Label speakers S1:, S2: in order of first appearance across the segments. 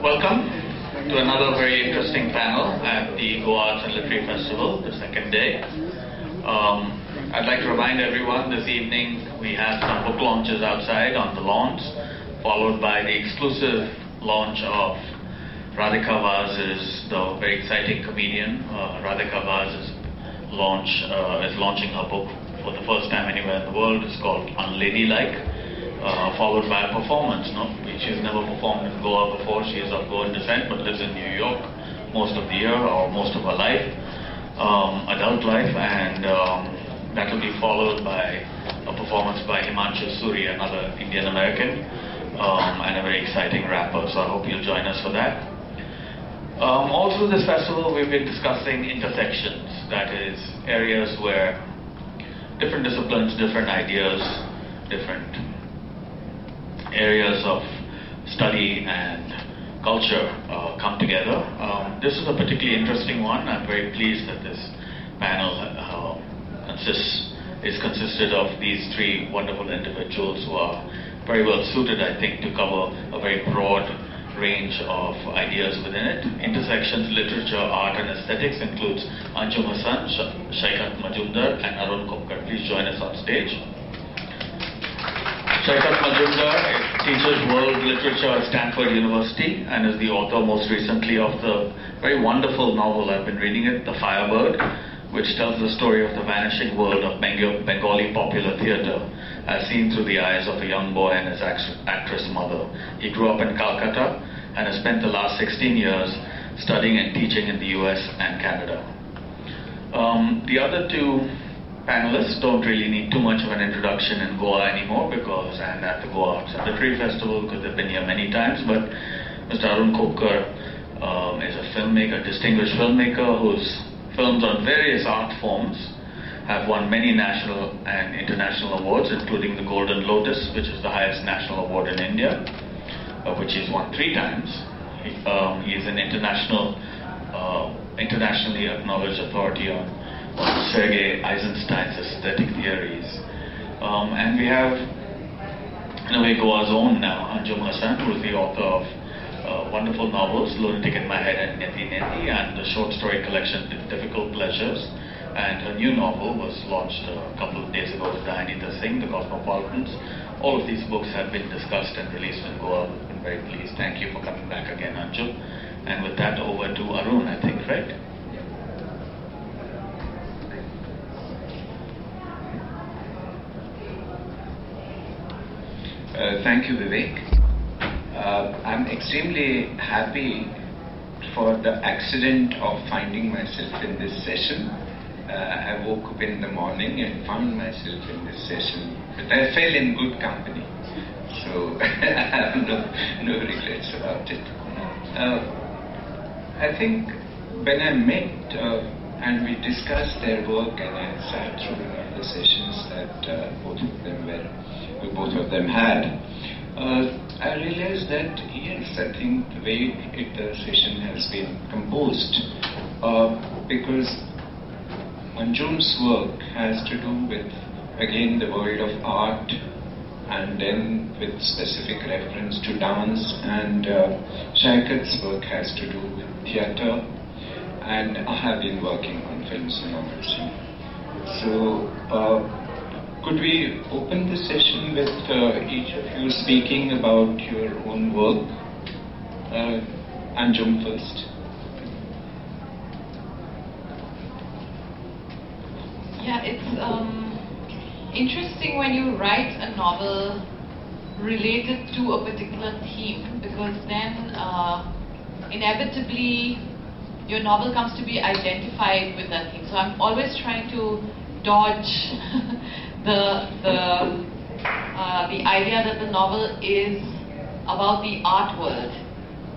S1: Welcome to another very interesting panel at the Goa Arts and Literary Festival, the second day. I'd like to remind everyone this evening we have some book launches outside on the lawns, followed by the exclusive launch of Radhika Vaz's, the very exciting comedian. Radhika Vaz's is launching her book for the first time anywhere in the world. It's called Unladylike. Followed by a performance. She's never performed in Goa before. She is of Goan descent but lives in New York most of the year or most of her life, adult life, and that will be followed by a performance by Himanshu Suri, another Indian American, and a very exciting rapper. So I hope you'll join us for that. All through this festival we've been discussing intersections, that is, areas where different disciplines, different ideas, different areas of study and culture come together. This is a particularly interesting one. I'm very pleased that this panel is consisted of these three wonderful individuals who are very well suited, I think, to cover a very broad range of ideas within it. Intersections, literature, art and aesthetics includes Anjum, Hasan, Saikat, Majumdar and Arun, Khopkar. Please join us on stage. Saikat Majumdar teaches world literature at Stanford University and is the author most recently of the very wonderful novel, I've been reading it, The Firebird, which tells the story of the vanishing world of Bengali popular theatre as seen through the eyes of a young boy and his actress mother. He grew up in Calcutta and has spent the last 16 years studying and teaching in the US and Canada. The other two panelists don't really need too much of an introduction in Goa anymore and at the Goa Arts and Literary Festival, because they've been here many times, but Mr. Arun Khopkar is a filmmaker, distinguished filmmaker whose films on various art forms have won many national and international awards, including the Golden Lotus, which is the highest national award in India, which he's won 3 times. He is an internationally acknowledged authority on Sergei Eisenstein's aesthetic theories. And we have, in a way, Goa's own now, Anjum Hasan, who is the author of wonderful novels, Lunatic in My Head and Neti Neti, and the short story collection Difficult Pleasures. And her new novel was launched a couple of days ago with Dayanita Singh, The Cosmopolitans. All of these books have been discussed and released in Goa. I've been very pleased. Thank you for coming back again, Anjum. And with that, over to Arun, I think, right?
S2: Thank you, Vivek. I'm extremely happy for the accident of finding myself in this session. I woke up in the morning and found myself in this session, but I fell in good company, so I have no regrets about it. I think when I met and we discussed their work and I sat through one of the sessions that both of them had, I realized that yes, I think the way the session has been composed, because Anjum's work has to do with, again, the world of art, and then with specific reference to dance, and Saikat's work has to do with theatre, and I have been working on films and novels. So could we open the session with each of you speaking about your own work? Anjum first.
S3: Yeah, it's interesting when you write a novel related to a particular theme, because then inevitably your novel comes to be identified with that theme. So I'm always trying to dodge the idea that the novel is about the art world,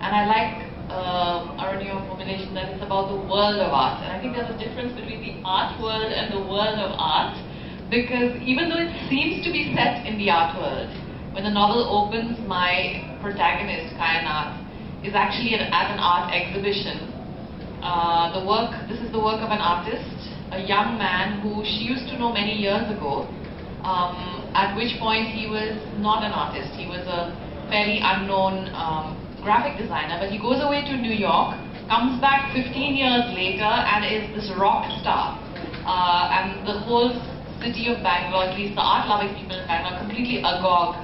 S3: and I like Arun, your formulation that it's about the world of art. And I think there's a difference between the art world and the world of art, because even though it seems to be set in the art world, when the novel opens, my protagonist, Kainat, is actually at an art exhibition. This is the work of an artist, a young man who she used to know many years ago, at which point he was not an artist. He was a fairly unknown graphic designer, but he goes away to New York, comes back 15 years later and is this rock star. And the whole city of Bangalore, at least the art-loving people in Bangalore, completely agog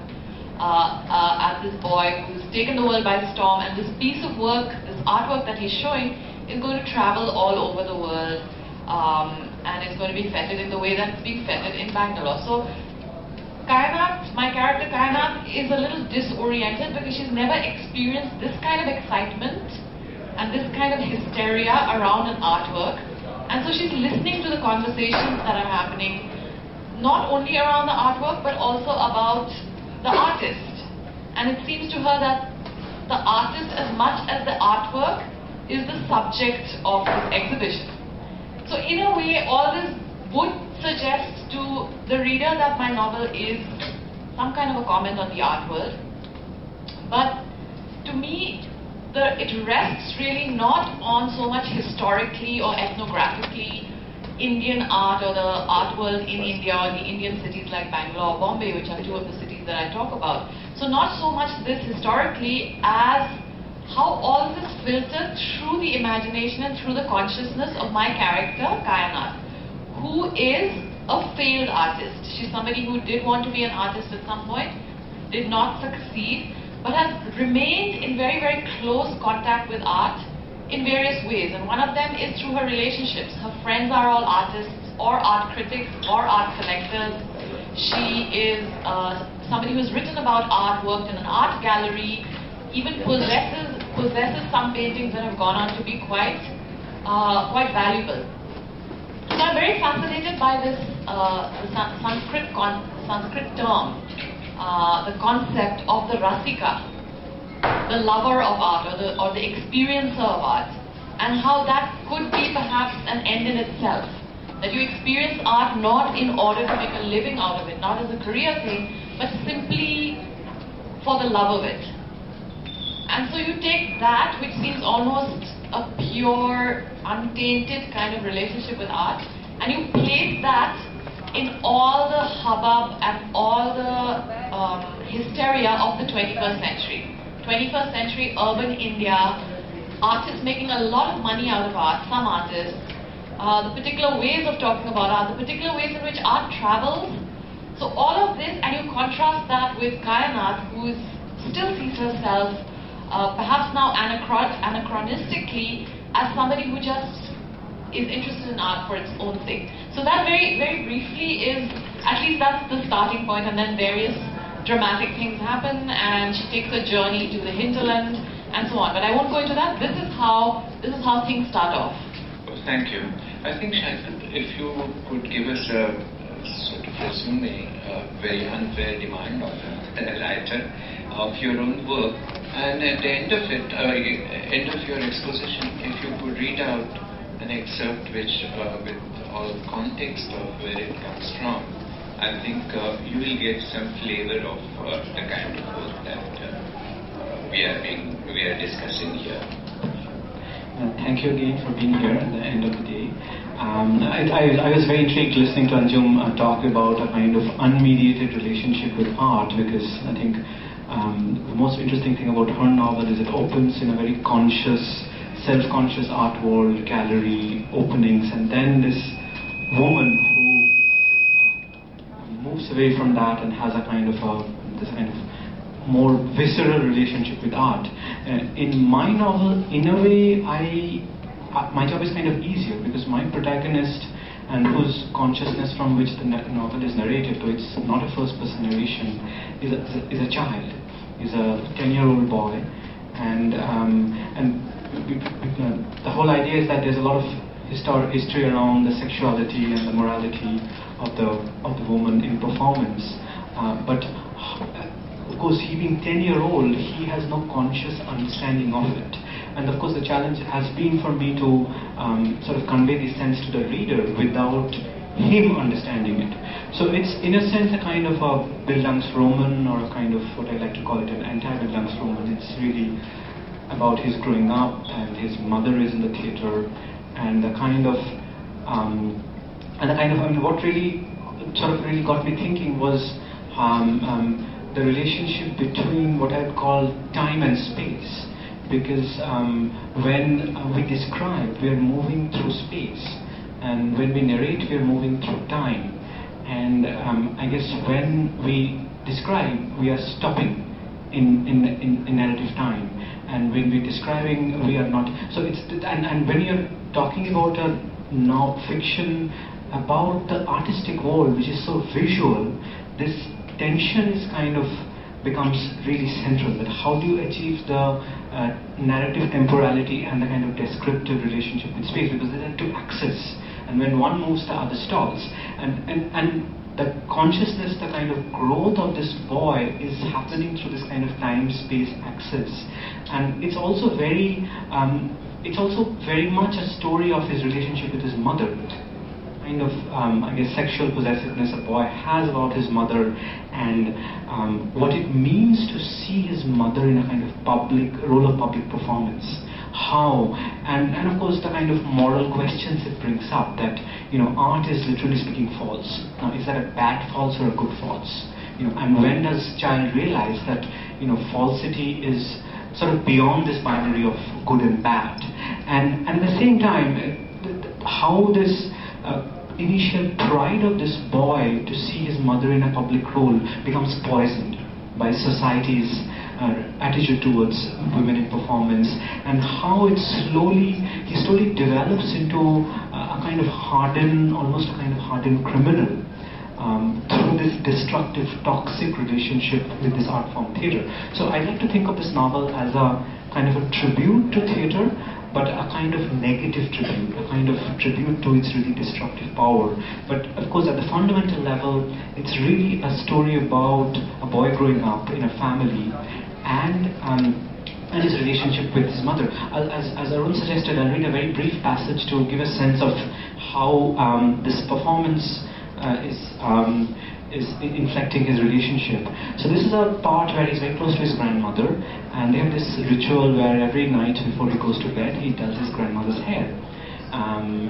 S3: at this boy who's taken the world by storm. And this piece of work, this artwork that he's showing, is going to travel all over the world, and it's going to be feted in the way that it's being feted in Bangalore. So Kainat, my character Kainat, is a little disoriented because she's never experienced this kind of excitement and this kind of hysteria around an artwork. And so she's listening to the conversations that are happening, not only around the artwork, but also about the artist. And it seems to her that the artist, as much as the artwork, is the subject of this exhibition. So in a way, all this would suggest to the reader that my novel is some kind of a comment on the art world. But to me, it rests really not on so much historically or ethnographically Indian art or the art world in India or the Indian cities like Bangalore or Bombay, which are two of the cities that I talk about. So not so much this historically as how all this filtered through the imagination and through the consciousness of my character, Kainat, who is a failed artist. She's somebody who did want to be an artist at some point, did not succeed, but has remained in very, very close contact with art in various ways. And one of them is through her relationships. Her friends are all artists or art critics or art collectors. She is somebody who's written about art, worked in an art gallery, even possesses some paintings that have gone on to be quite valuable. So I'm very fascinated by this Sanskrit term, the concept of the rasika, the lover of art or the experiencer of art, and how that could be perhaps an end in itself. That you experience art not in order to make a living out of it, not as a career thing, but simply for the love of it. And so you take that, which seems almost a pure, untainted kind of relationship with art, and you place that in all the hubbub and all the hysteria of the 21st century. 21st century urban India, artists making a lot of money out of art, some artists, the particular ways of talking about art, the particular ways in which art travels. So all of this, and you contrast that with Kainat, who still sees herself perhaps now anachronistically as somebody who just is interested in art for its own sake. So that very, very briefly is, at least that's the starting point, and then various dramatic things happen, and she takes a journey to the hinterland, and so on. But I won't go into that. This is how things start off.
S2: Well, thank you. I think, Saikat, if you could give us a sort of resume, a very unfair demand of a writer of your own work, and at the end of it, end of your exposition, if you could read out an excerpt which, with all context of where it comes from, I think you will get some flavor of the kind of work that we are discussing here.
S4: Thank you again for being here at the end of the day. I was very intrigued listening to Anjum talk about a kind of unmediated relationship with art, because I think the most interesting thing about her novel is it opens in a very conscious, self-conscious art world, gallery openings, and then this woman who moves away from that and has a kind of this kind of more visceral relationship with art. In my novel, in a way, my job is kind of easier, because my protagonist, and whose consciousness from which the novel is narrated, so it's not a first-person narration, is a child, is a 10-year-old boy, and the whole idea is that there's a lot of history around the sexuality and the morality of the woman in performance, but of course, he being 10-year-old, he has no conscious understanding of it. And of course, the challenge has been for me to sort of convey this sense to the reader without him understanding it. So it's, in a sense, a kind of a Bildungsroman, or a kind of what I like to call it, an anti-Bildungsroman. It's really about his growing up, and his mother is in the theater, and the kind of, I mean, what really sort of really got me thinking was the relationship between what I'd call time and space. Because when we describe, we are moving through space, and when we narrate, we are moving through time. And I guess when we describe, we are stopping in narrative time, and when we're describing, we are not. So it's and when you're talking about a fiction about the artistic world, which is so visual, this tension is kind of becomes really central. That how do you achieve the narrative temporality and the kind of descriptive relationship with space, because there are two axes, and when one moves, the other stalls. And the consciousness, the kind of growth of this boy is happening through this kind of time-space axis, and it's also very much a story of his relationship with his mother. Kind of, I guess, sexual possessiveness a boy has about his mother, and what it means to see his mother in a kind of role of public performance. How, and of course the kind of moral questions it brings up, that art is literally speaking false. Now, is that a bad false or a good false? And when does child realize that falsity is sort of beyond this binary of good and bad? And at the same time, how this initial pride of this boy to see his mother in a public role becomes poisoned by society's attitude towards women in performance, and how he slowly develops into almost a kind of hardened criminal through this destructive, toxic relationship with this art form, theatre. So I'd like to think of this novel as a kind of a tribute to theatre, but a kind of negative tribute, a kind of tribute to its really destructive power. But of course, at the fundamental level, it's really a story about a boy growing up in a family, and his relationship with his mother. As Arun suggested, I'll read a very brief passage to give a sense of how this performance is inflecting his relationship. So this is a part where he's very close to his grandmother, and they have this ritual where every night before he goes to bed, he does his grandmother's hair.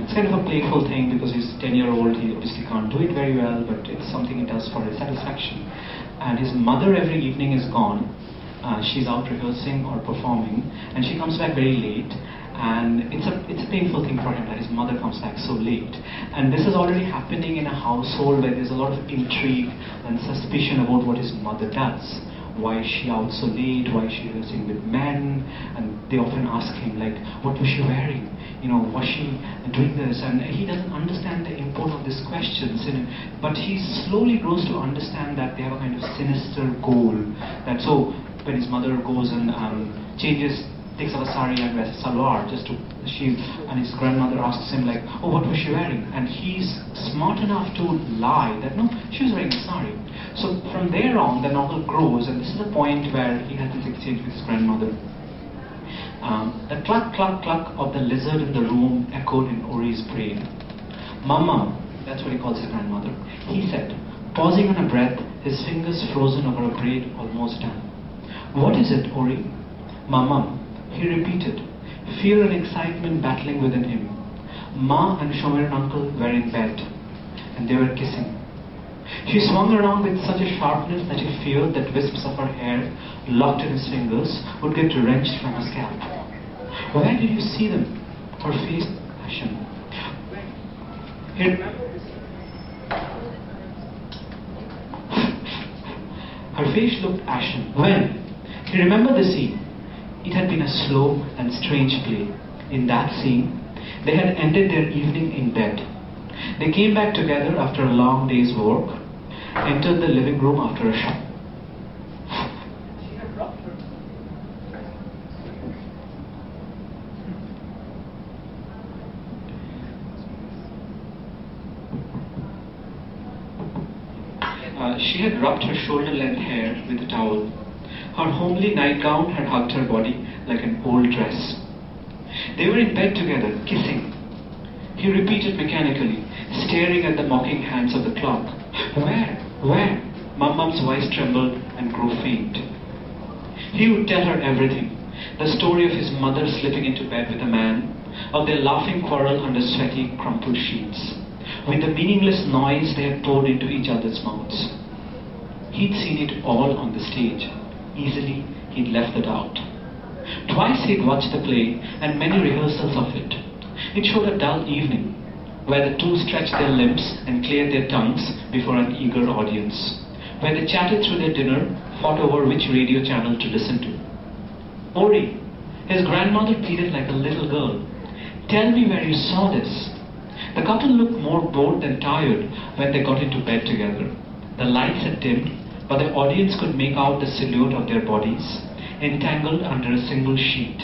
S4: It's kind of a playful thing, because he's 10-year-old, he obviously can't do it very well, but it's something he does for his satisfaction. And his mother every evening is gone. She's out rehearsing or performing, and she comes back very late. And it's a painful thing for him that his mother comes back so late. And this is already happening in a household where there's a lot of intrigue and suspicion about what his mother does. Why is she out so late? Why is she rehearsing with men? And they often ask him, like, what was she wearing? Was she doing this? And he doesn't understand the import of these questions. But he slowly grows to understand that they have a kind of sinister goal. That so when his mother goes and takes off a sari and wears a salwar and his grandmother asks him, like, oh, what was she wearing? And he's smart enough to lie that no, she was wearing a sari. So from there on, the novel grows, and this is the point where he has this exchange with his grandmother. The cluck, cluck, cluck of the lizard in the room echoed in Ori's brain. Mama, that's what he calls his grandmother, he said, pausing on a breath, his fingers frozen over a braid almost done. What is it, Ori? Mama, he repeated, fear and excitement battling within him. Ma and Shomer and uncle were in bed, and they were kissing. She swung around with such a sharpness that he feared that wisps of her hair, locked in his fingers, would get wrenched from her scalp. Where did you see them? Her face ashen. Her face looked ashen. When? He remembered the scene. It had been a slow and strange play. In that scene, they had ended their evening in bed. They came back together after a long day's work, entered the living room after a shower. She had rubbed her shoulder-length hair with a towel. Her homely nightgown had hugged her body like an old dress. They were in bed together, kissing. He repeated mechanically, staring at the mocking hands of the clock. Where? Where? Mum's voice trembled and grew faint. He would tell her everything. The story of his mother slipping into bed with a man, of their laughing quarrel under sweaty, crumpled sheets, with the meaningless noise they had poured into each other's mouths. He'd seen it all on the stage. Easily, he'd left the doubt. Twice he'd watched the play and many rehearsals of it. It showed a dull evening, where the two stretched their limbs and cleared their tongues before an eager audience, where they chatted through their dinner, fought over which radio channel to listen to. Ori, his grandmother pleaded like a little girl, "Tell me where you saw this." The couple looked more bored than tired when they got into bed together. The lights had dimmed, but the audience could make out the silhouette of their bodies, entangled under a single sheet.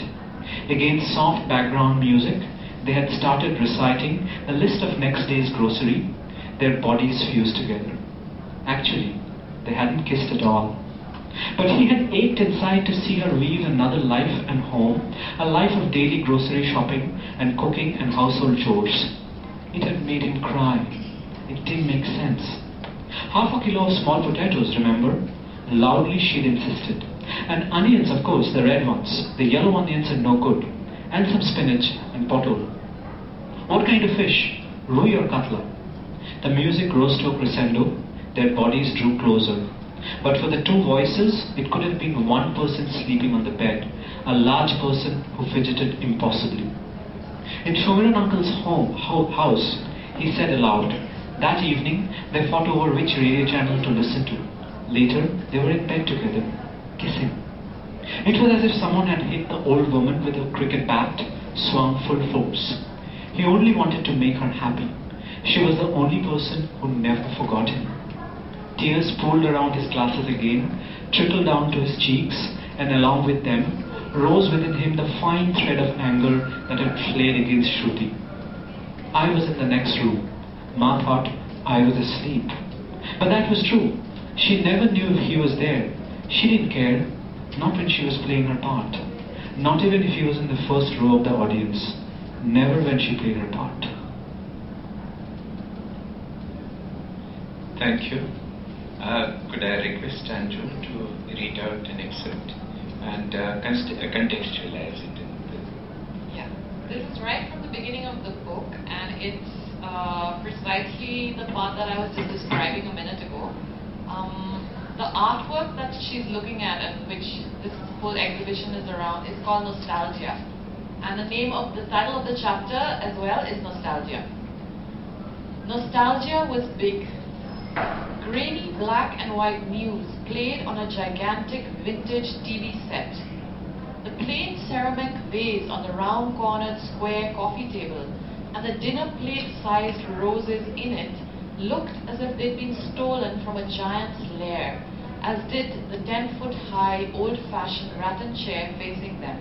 S4: Against soft background music, they had started reciting a list of next day's grocery, their bodies fused together. Actually, they hadn't kissed at all. But he had ached inside to see her weave another life and home, a life of daily grocery shopping and cooking and household chores. It had made him cry. It didn't make sense. Half a kilo of small potatoes, remember? Loudly she'd insisted. And onions, of course, the red ones. The yellow onions are no good. And some spinach and potol. What kind of fish? Rui or katla? The music rose to a crescendo. Their bodies drew closer. But for the two voices, it could have been one person sleeping on the bed, a large person who fidgeted impossibly. In Shomiran Uncle's house, he said aloud. That evening, they fought over which radio channel to listen to. Later, they were in bed together, kissing. It was as if someone had hit the old woman with a cricket bat, swung full force. He only wanted to make her happy. She was the only person who never forgot him. Tears pooled around his glasses again, trickled down to his cheeks, and along with them, rose within him the fine thread of anger that had flared against Shruti. I was in the next room. Ma thought I was asleep. But that was true. She never knew if he was there. She didn't care, not when she was playing her part. Not even if he was in the first row of the audience. Never when she played her part.
S2: Thank you. Could I request Anjum to read out an excerpt and contextualize it?
S3: Yeah, this is right from the beginning of the book, and it's precisely the part that I was just describing a minute ago. The artwork that she's looking at and which this whole exhibition is around is called Nostalgia. And the title of the chapter as well is Nostalgia. Nostalgia was big. Grainy black and white news played on a gigantic vintage TV set. The plain ceramic vase on the round-cornered square coffee table and the dinner plate-sized roses in it looked as if they'd been stolen from a giant's lair, as did the 10-foot-high, old-fashioned rattan chair facing them.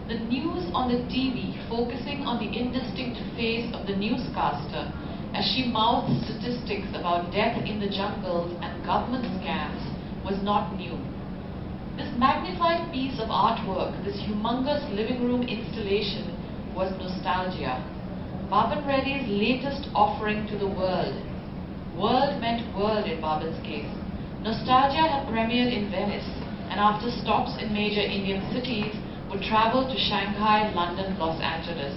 S3: The news on the TV, focusing on the indistinct face of the newscaster as she mouthed statistics about death in the jungles and government scams, was not new. This magnified piece of artwork, this humongous living room installation, was Nostalgia, Baban Reddy's latest offering to the world. World meant world in Baban's case. Nostalgia had premiered in Venice, and after stops in major Indian cities, would travel to Shanghai, London, Los Angeles.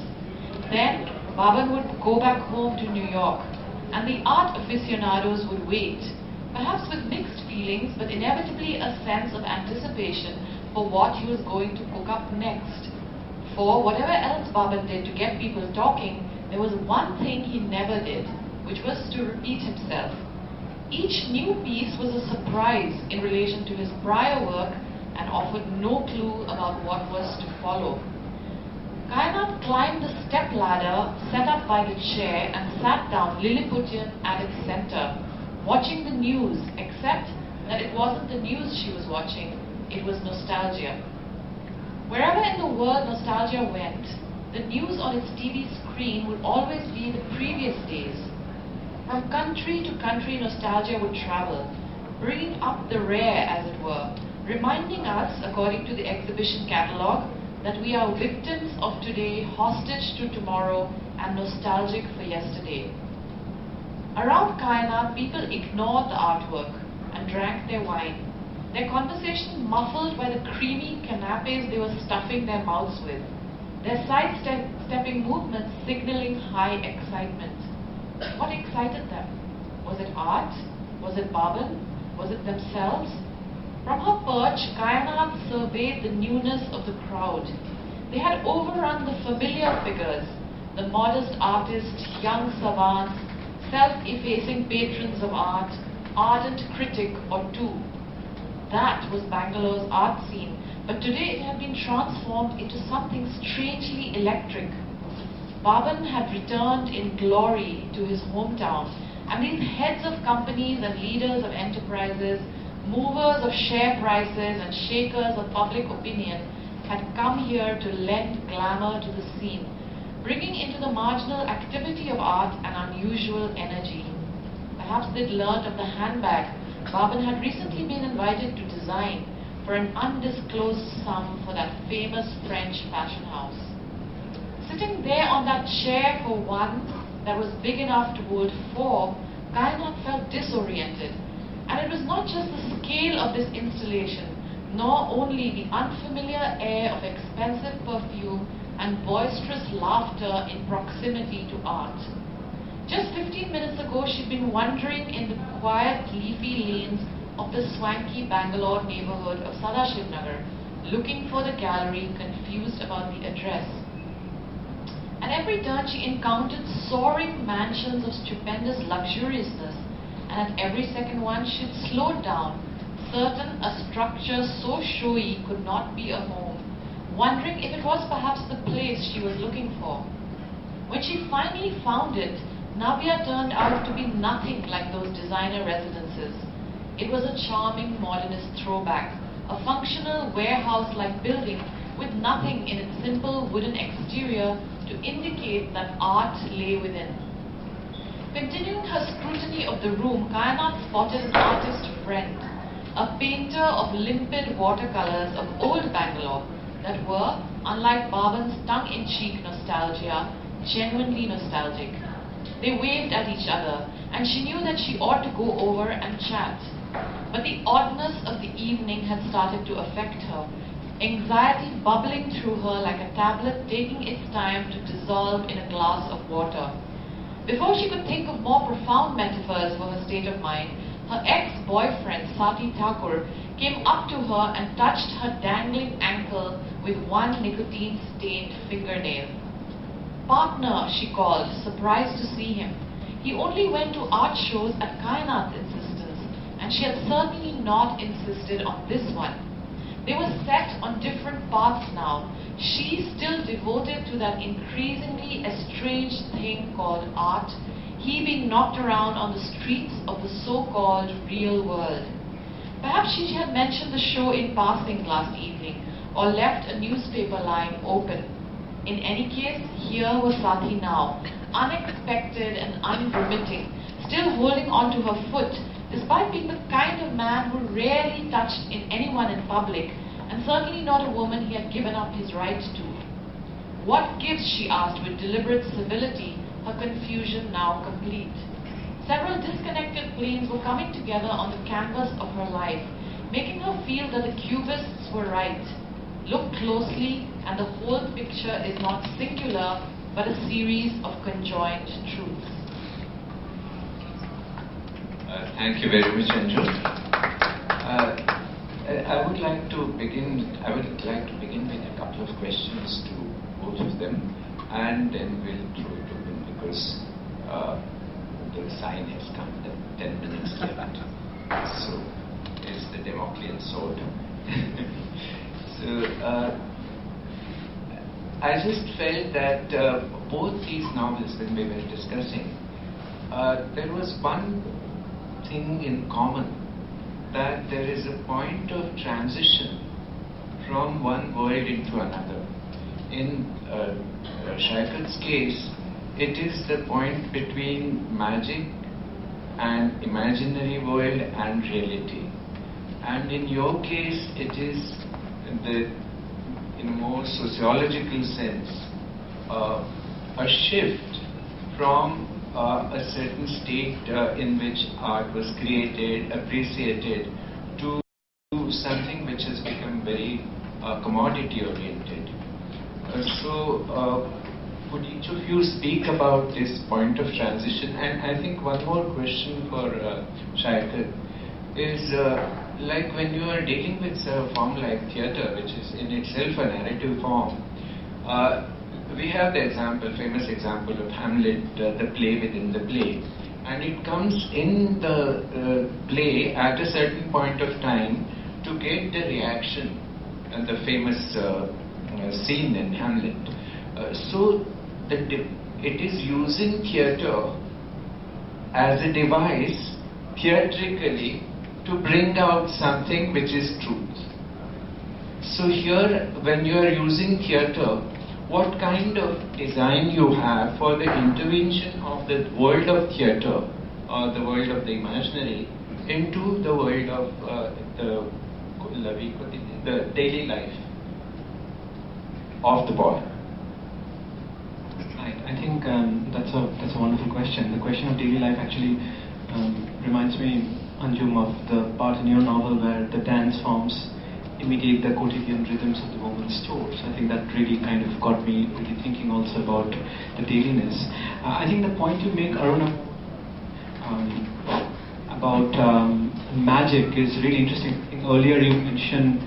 S3: Then, Baban would go back home to New York, and the art aficionados would wait, perhaps with mixed feelings, but inevitably a sense of anticipation for what he was going to cook up next. For whatever else Baban did to get people talking, there was one thing he never did, which was to repeat himself. Each new piece was a surprise in relation to his prior work and offered no clue about what was to follow. Kainat climbed the step ladder set up by the chair and sat down Lilliputian at its center, watching the news, except that it wasn't the news she was watching, it was Nostalgia. Wherever in the world Nostalgia went, the news on its TV screen would always be the previous days. From country to country, Nostalgia would travel, bringing up the rare, as it were, reminding us, according to the exhibition catalogue, that we are victims of today, hostage to tomorrow, and nostalgic for yesterday. Around Kainat, people ignored the artwork and drank their wine, their conversation muffled by the creamy canapes they were stuffing their mouths with, their sidestepping movements signaling high excitement. What excited them? Was it art? Was it Baban? Was it themselves? From her perch, Kainat surveyed the newness of the crowd. They had overrun the familiar figures, the modest artist, young savants, self-effacing patrons of art, ardent critic or two. That was Bangalore's art scene, but today it had been transformed into something strangely electric. Baban had returned in glory to his hometown, and these heads of companies and leaders of enterprises, movers of share prices and shakers of public opinion had come here to lend glamour to the scene, bringing into the marginal activity of art an unusual energy. Perhaps they'd learned of the handbag Baban had recently been invited to design for an undisclosed sum for that famous French fashion house. Sitting there on that chair for one that was big enough to hold four, Kainat felt disoriented. And it was not just the scale of this installation, nor only the unfamiliar air of expensive perfume and boisterous laughter in proximity to art. Just 15 minutes ago, she'd been wandering in the quiet, leafy lanes of the swanky Bangalore neighborhood of Sadashivnagar, looking for the gallery, confused about the address. At every turn, she encountered soaring mansions of stupendous luxuriousness, and at every second one, she'd slowed down, certain a structure so showy could not be a home, wondering if it was perhaps the place she was looking for. When she finally found it, Navya turned out to be nothing like those designer residences. It was a charming modernist throwback, a functional warehouse-like building with nothing in its simple wooden exterior to indicate that art lay within. Continuing her scrutiny of the room, Kainat spotted an artist friend, a painter of limpid watercolors of old Bangalore that were, unlike Baban's tongue-in-cheek nostalgia, genuinely nostalgic. They waved at each other, and she knew that she ought to go over and chat. But the oddness of the evening had started to affect her, anxiety bubbling through her like a tablet taking its time to dissolve in a glass of water. Before she could think of more profound metaphors for her state of mind, her ex-boyfriend, Sati Thakur, came up to her and touched her dangling ankle with one nicotine-stained fingernail. Partner, she called, surprised to see him. He only went to art shows at Kainat's insistence, and she had certainly not insisted on this one. They were set on different paths now. She still devoted to that increasingly estranged thing called art, he being knocked around on the streets of the so-called real world. Perhaps she had mentioned the show in passing last evening, or left a newspaper lying open. In any case, here was Sati now, unexpected and unremitting, still holding on to her foot, despite being the kind of man who rarely touched in anyone in public, and certainly not a woman he had given up his right to. What gives, she asked with deliberate civility, her confusion now complete. Several disconnected planes were coming together on the canvas of her life, making her feel that the cubists were right. Look closely, and the whole picture is not singular, but a series of conjoined truths.
S2: Thank you very much, Anjum. I would like to begin with a couple of questions to both of them, and then we'll throw it open because the sign has come, the 10 minutes left. So it's the Damoclean sword. So I just felt that both these novels, when we were discussing, there was one thing in common, that there is a point of transition from one world into another. In Saikat's case, it is the point between magic and imaginary world and reality. And in your case, it is in a more sociological sense, a shift from a certain state in which art was created, appreciated, to something which has become very commodity-oriented. So, would each of you speak about this point of transition? And I think one more question for Saikat. is like when you are dealing with a form like theatre, which is in itself a narrative form. We have the famous example of Hamlet, the play within the play. And it comes in the play at a certain point of time to get the reaction, and the famous scene in Hamlet. So it is using theatre as a device theatrically to bring out something which is truth. So here, when you are using theatre, what kind of design you have for the intervention of the world of theatre or the world of the imaginary into the world of the daily life of the boy?
S4: Right. I think that's a wonderful question. The question of daily life actually reminds me, Anjum, of the part in your novel where the dance forms imitate the quotidian rhythms of the woman's stores. I think that really kind of got me really thinking also about the dailiness. I think the point you make, Arun, about magic is really interesting. I think earlier you mentioned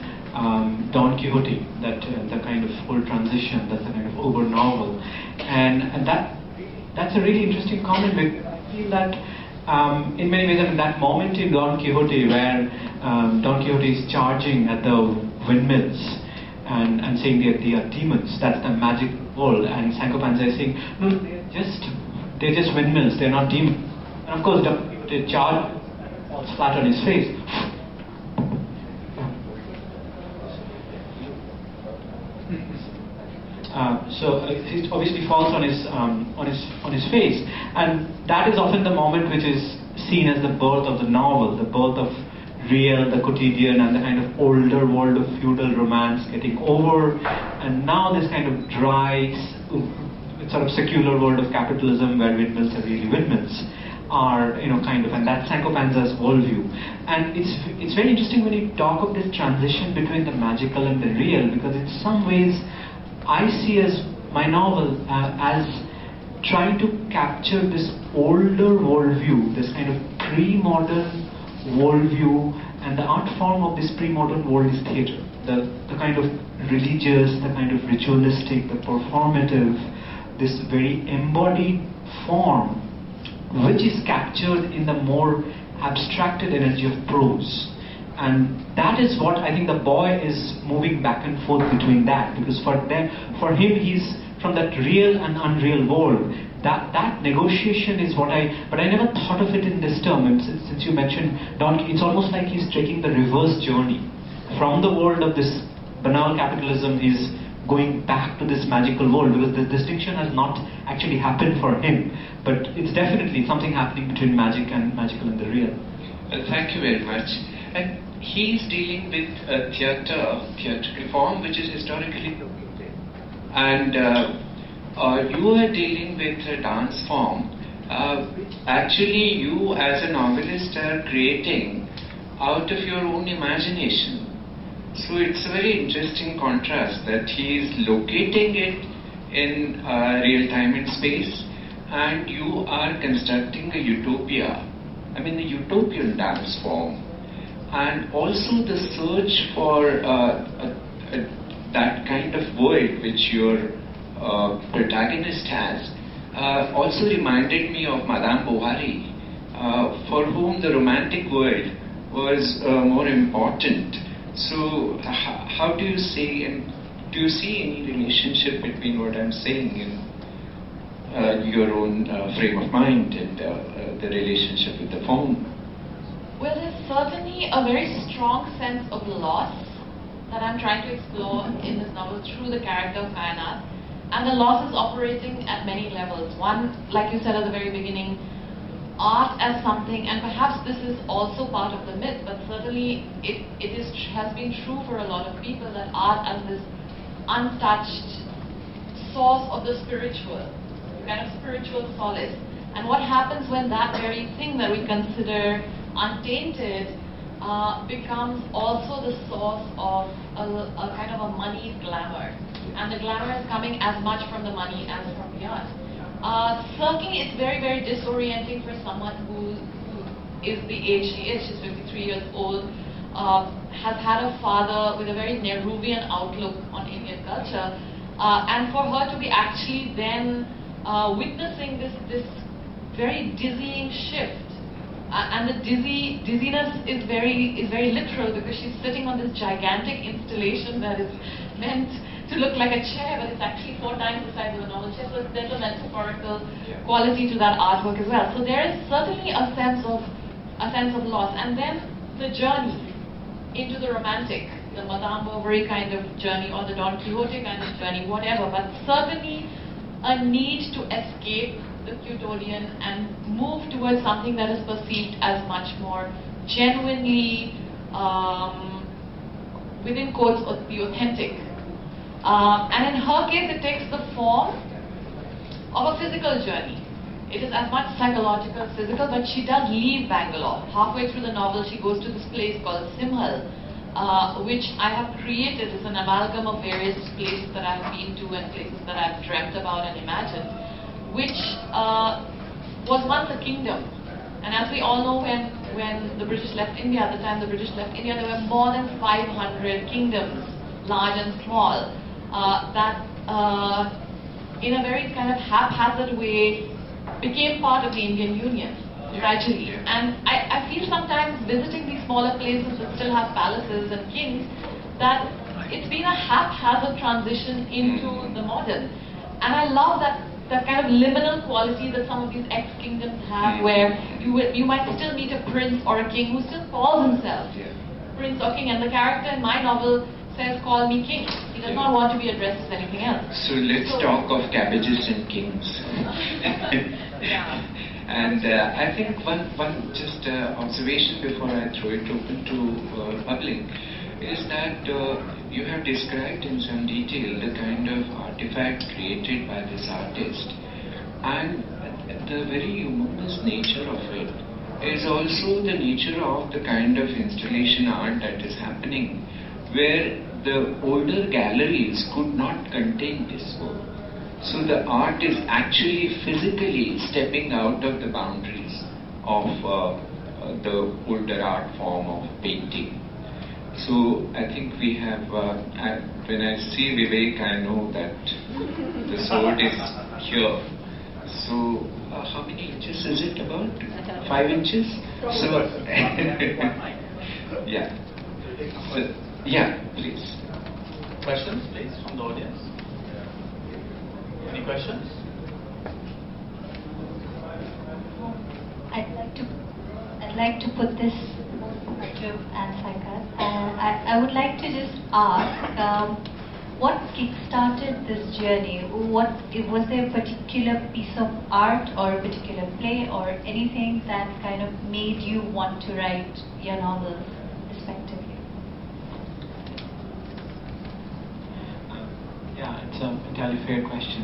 S4: Don Quixote, that the kind of whole transition, that's the kind of over novel, and that's a really interesting comment, because I feel that in many ways, I mean, that moment in Don Quixote where Don Quixote is charging at the windmills and saying they are demons, that's the magic world, and Sancho Panza is saying, no, they're just windmills, they're not demons. And of course, Don Quixote charges and falls flat on his face. So it obviously falls on his face, and that is often the moment which is seen as the birth of the novel, the birth of real, the quotidian, and the kind of older world of feudal romance getting over, and now this kind of dry, sort of secular world of capitalism where windmills are really windmills are, kind of, and that's Sancho Panza's worldview. And it's very interesting when you talk of this transition between the magical and the real, because in some ways I see as my novel as trying to capture this older worldview, this kind of pre-modern worldview, and the art form of this pre-modern world is theatre. The kind of religious, the kind of ritualistic, the performative, this very embodied form, which is captured in the more abstracted energy of prose. And that is what I think the boy is moving back and forth between that, because for him, he's from that real and unreal world. That negotiation is what but I never thought of it in this term. And since you mentioned Don, it's almost like he's taking the reverse journey from the world of this banal capitalism. He's going back to this magical world, because the distinction has not actually happened for him, but it's definitely something happening between magic and magical and the real.
S2: Thank you very much. And he's dealing with a theatrical form which is historically located, and you are dealing with a dance form which actually you as a novelist are creating out of your own imagination. So it's a very interesting contrast that he is locating it in real time and space, and you are constructing a utopia, a utopian dance form. And also the search for that kind of world which your protagonist has also reminded me of Madame Bovary, for whom the romantic world was more important. So how do you see, and do you see any relationship between what I'm saying in your own frame of mind and the relationship with the form?
S3: Well, there's certainly a very strong sense of loss that I'm trying to explore in this novel through the character of Kainat. And the loss is operating at many levels. One, like you said at the very beginning, art as something, and perhaps this is also part of the myth, but certainly it has been true for a lot of people, that art as this untouched source of the spiritual, kind of spiritual solace. And what happens when that very thing that we consider untainted becomes also the source of a kind of a moneyed glamour, and the glamour is coming as much from the money as from the art. Certainly it's very, very disorienting for someone who is the age she is. She's 53 years old. Has had a father with a very Nehruvian outlook on Indian culture, and for her to be actually then witnessing this very dizzying shift, and the dizziness is very literal, because she's sitting on this gigantic installation that is meant to look like a chair, but it's actually 4 times the size of a normal chair. So there's a metaphorical quality to that artwork as well. So there is certainly a sense of loss, and then the journey into the romantic, the Madame Bovary kind of journey, or the Don Quixote kind of journey, whatever, but certainly a need to escape the Quixotian and move towards something that is perceived as much more genuinely, within quotes, the authentic. And in her case, it takes the form of a physical journey. It is as much psychological as physical, but she does leave Bangalore. Halfway through the novel, she goes to this place called Simhal, which I have created as an amalgam of various places that I've been to and places that I've dreamt about and imagined, which was once a kingdom. And as we all know, when the British left India, at the time the British left India, there were more than 500 kingdoms, large and small, that in a very kind of haphazard way became part of the Indian Union gradually. And I feel sometimes visiting these smaller places that still have palaces and kings, that it's been a haphazard transition into the modern. And I love that kind of liminal quality that some of these ex-kingdoms have, where you might still meet a prince or a king who still calls himself prince or king, and the character in my novel says, "Call me king." He does not want to be addressed as anything else.
S2: So let's talk of cabbages and kings. And I think one just observation before I throw it open to public is that you have described in some detail the kind of artifact created by this artist, and the very humorous nature of it is also the nature of the kind of installation art that is happening, where the older galleries could not contain this work. So the art is actually physically stepping out of the boundaries of the older art form of painting. So I think we have, when I see Vivek, I know that the sword is here. So how many inches is it about? 5 inches? So yeah, please.
S1: Questions, please, from the audience? Any questions?
S5: I'd like to put this to and Saikat. I would like to just ask, what kick-started this journey? Was there a particular piece of art or a particular play or anything that kind of made you want to write your novels respectively?
S4: Yeah, it's an entirely fair question.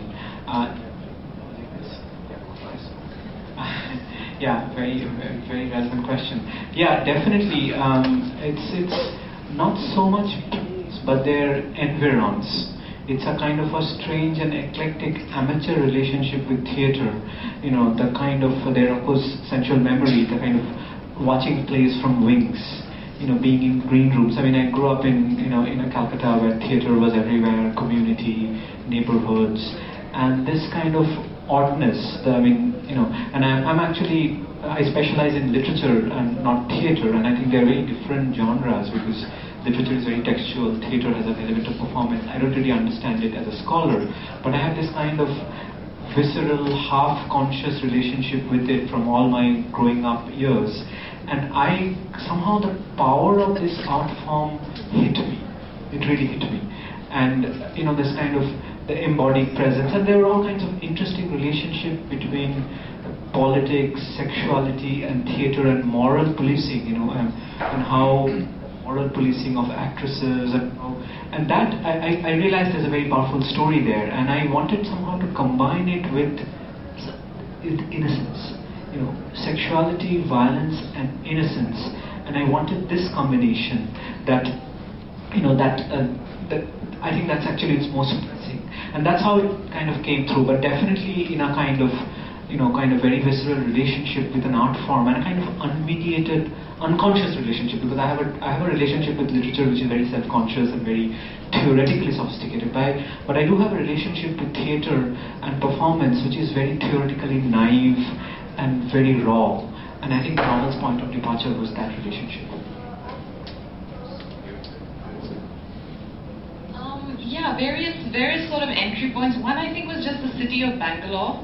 S4: Yeah, very relevant question. Yeah, definitely. It's not so much plays, but their environs. It's a kind of a strange and eclectic amateur relationship with theatre. You know, the kind of, there of course sensual memory, the kind of watching plays from wings. You know, being in green rooms. I mean, I grew up in a Calcutta where theatre was everywhere, community, neighborhoods, and this kind of oddness. And I'm actually, I specialize in literature and not theatre, and I think they're very different genres because literature is very textual, theatre has an element of performance. I don't really understand it as a scholar, but I have this kind of visceral, half-conscious relationship with it from all my growing up years. And somehow the power of this art form hit me. It really hit me. And, this kind of the embodied presence. And there were all kinds of interesting relationship between politics, sexuality, and theatre and moral policing, and how moral policing of actresses and that I realized there's a very powerful story there, and I wanted somehow to combine it with innocence. Sexuality, violence, and innocence, and I wanted this combination that I think that's actually its most pressing, and that's how it kind of came through. But definitely in a kind of kind of very visceral relationship with an art form, and a kind of unmediated, unconscious relationship, because I have a relationship with literature which is very self-conscious and very theoretically sophisticated, but I do have a relationship with theatre and performance which is very theoretically naive and very raw, and I think the novel's point of departure was that relationship.
S3: Yeah, various sort of entry points. One, I think, was just the city of Bangalore,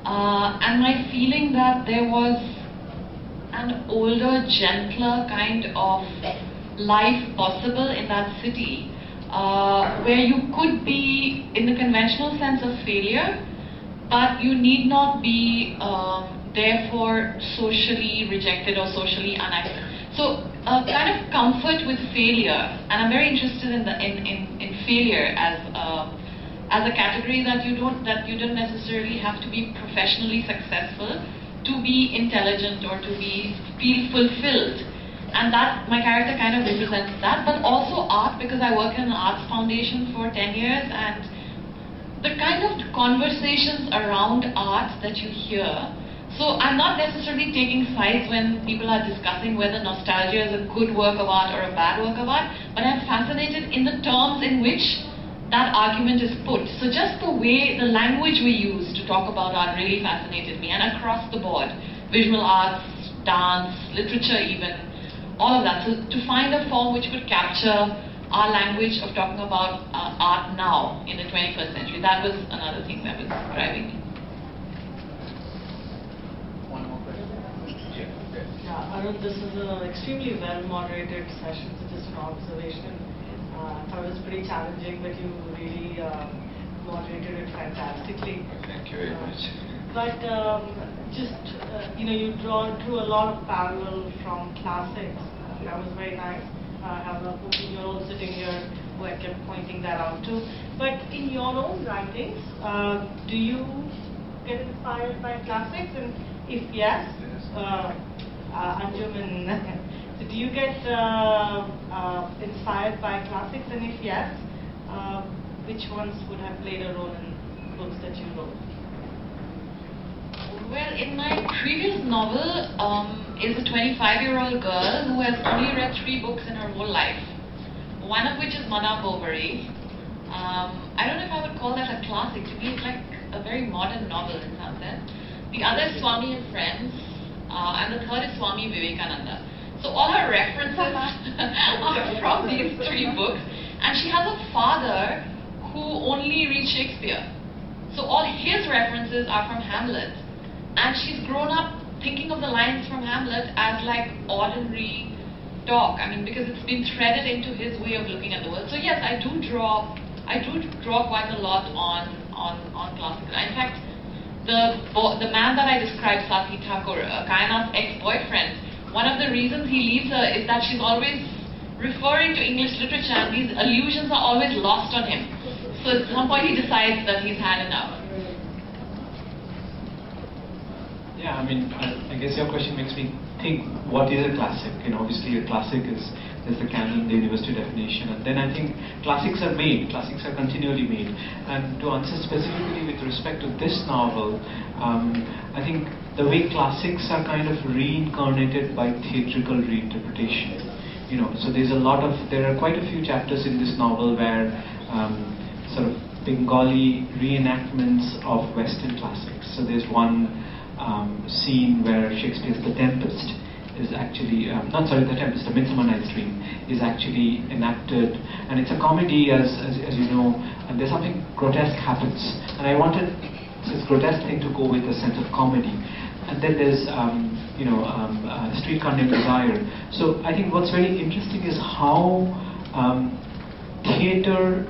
S3: and my feeling that there was an older, gentler kind of life possible in that city, where you could be, in the conventional sense, of failure, but you need not be therefore socially rejected or socially unaccepted. So kind of comfort with failure, and I'm very interested in failure as a category that you don't necessarily have to be professionally successful to be intelligent or to feel fulfilled, and that my character kind of represents that. But also art, because I work in an arts foundation for 10 years, and the kind of conversations around art that you hear. So I'm not necessarily taking sides when people are discussing whether nostalgia is a good work of art or a bad work of art, but I'm fascinated in the terms in which that argument is put. So just the way, the language we use to talk about art really fascinated me, and across the board, visual arts, dance, literature even, all of that. So to find a form which could capture our language of talking about art now in the 21st century, that was another thing that was driving me.
S6: Yeah, Arun, this is an extremely well-moderated session, so just an observation. I thought it was pretty challenging, but you really moderated it fantastically.
S2: Thank you very much.
S6: But you drew a lot of parallel from classics. That was very nice. I have a 14-year-old sitting here who I kept pointing that out to. But in your own writings, do you get inspired by classics? And if yes, Anjum, so do you get inspired by classics, and if yes, which ones would have played a role in books that you wrote?
S3: Well, in my previous novel is a 25-year-old girl who has only read 3 books in her whole life, one of which is Mana Bovary. I don't know if I would call that a classic. To me, it's like a very modern novel in some sense. The other is Swami and Friends, and the third is Swami Vivekananda. So all her references are from these 3 books, and she has a father who only reads Shakespeare. So all his references are from Hamlet, and she's grown up thinking of the lines from Hamlet as like ordinary talk. I mean, because it's been threaded into his way of looking at the world. So yes, I do draw quite a lot on classical. In fact, the man that I described, Sati Thakur, Kaina's ex-boyfriend, one of the reasons he leaves her is that she's always referring to English literature, and these allusions are always lost on him. So at some point he decides that he's had enough.
S4: Yeah, I mean, I guess your question makes me think, what is a classic? Obviously a classic is the canon, the university definition, and then I think classics are made, classics are continually made. And to answer specifically with respect to this novel, I think the way classics are kind of reincarnated by theatrical reinterpretation. So there are quite a few chapters in this novel where sort of Bengali reenactments of Western classics. So there's one scene where Shakespeare's The Tempest is actually, The Tempest, A Midsummer Night's Dream is actually enacted, and it's a comedy as you know, and there's something grotesque happens, and I wanted this grotesque thing to go with a sense of comedy. And then there's Streetcar Named Desire. So I think what's very interesting is how theatre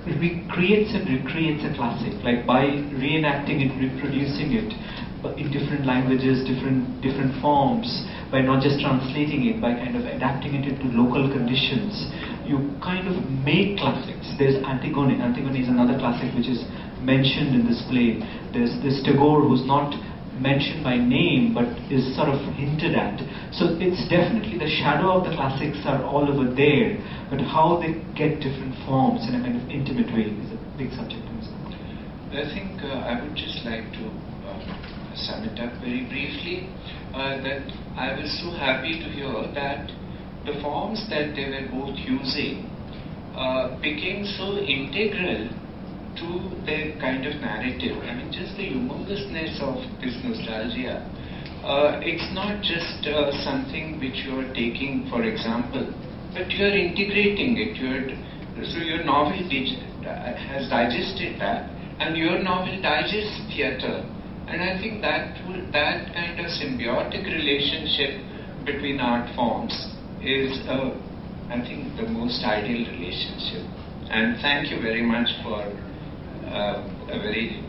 S4: recreates and recreates a classic, like by reenacting it, reproducing it, but in different languages, different forms, by not just translating it, by kind of adapting it into local conditions, you kind of make classics. There's Antigone. Antigone is another classic which is mentioned in this play. There's Tagore, who's not mentioned by name but is sort of hinted at. So it's definitely the shadow of the classics are all over there, but how they get different forms in a kind of intimate way is a big subject in this book.
S2: I think I would just like to sum it up very briefly, that I was so happy to hear that the forms that they were both using became so integral to their kind of narrative. I mean, just the humongousness of this nostalgia. It's not just something which you are taking for example, but you are integrating it. So your novel has digested that, and your novel digests theatre. And I think that kind of symbiotic relationship between art forms is, I think, the most ideal relationship. And thank you very much for a very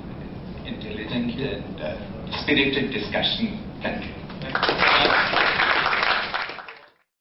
S2: intelligent and spirited discussion. Thank you.